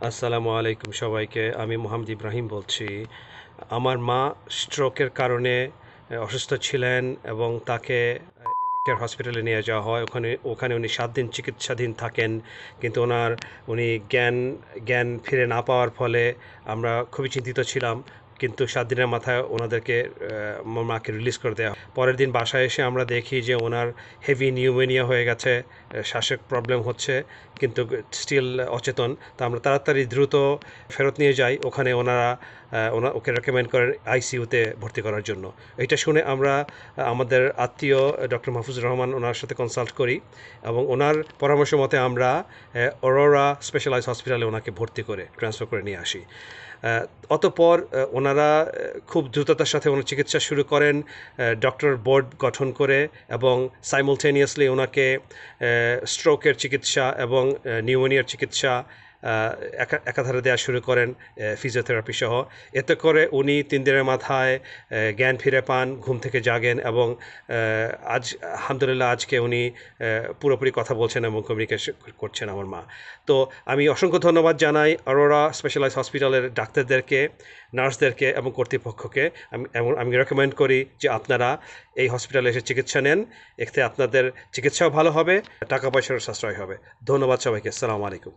আসসালামু আলাইকুম সবাইকে। আমি মোহাম্মদ ইব্রাহিম বলছি। আমার মা স্ট্রোকের কারণে অসুস্থ ছিলেন এবং তাকে কেয়ার হসপিটালে নিয়ে যাওয়া হয়। ওখানে ওখানে উনি ৭ দিন চিকিৎসাধীন থাকেন। কিন্তু উনি জ্ঞান জ্ঞান ফিরে না পাওয়ার ফলে আমরা খুবই চিন্তিত ছিলাম। কিন্তু ৭ দিনের মাথায় ওনাদেরকে আমার মাকে রিলিজ করে দেওয়া হয়। পরের দিন বাসায় এসে আমরা দেখি যে ওনার হেভি নিউমোনিয়া হয়ে গেছে, শ্বাসের প্রবলেম হচ্ছে, কিন্তু স্টিল অচেতন। তো আমরা তাড়াতাড়ি দ্রুত ফেরত নিয়ে যাই। ওখানে ওকে রেকমেন্ড করেন আইসিইউতে ভর্তি করার জন্য। এটা শুনে আমরা আমাদের আত্মীয় ডক্টর মাহফুজুর রহমান ওনার সাথে কনসাল্ট করি এবং ওনার পরামর্শ মতে আমরা অরোরা স্পেশালাইজড হসপিটালে ওনাকে ভর্তি করে ট্রান্সফার করে নিয়ে আসি। অতঃপর ওনারা খুব দ্রুততার সাথে ওনার চিকিৎসা শুরু করেন, ডক্টর বোর্ড গঠন করে, এবং সাইমultaneously ওনাকে স্ট্রোকের চিকিৎসা এবং নিউমোনিয়ার চিকিৎসা একাধারে দেওয়া শুরু করেন, ফিজিওথেরাপি সহ। এতে করে উনি ৩ দিনের মাথায় জ্ঞান ফিরে পান, ঘুম থেকে জাগেন এবং আজ আলহামদুলিল্লাহ আজকে উনি পুরোপুরি কথা বলছেন এবং কমিউনিকেশন করছেন আমার মা। তো আমি অসংখ্য ধন্যবাদ জানাই অরোরা স্পেশালাইজড হসপিটালের ডাক্তারদেরকে, নার্সদেরকে এবং কর্তৃপক্ষকে। আমি রেকমেন্ড করি যে আপনারা এই হসপিটালে এসে চিকিৎসা নেন। এতে আপনাদের চিকিৎসাও ভালো হবে, টাকা পয়সারও সাশ্রয় হবে। ধন্যবাদ সবাইকে। আসসালামু আলাইকুম।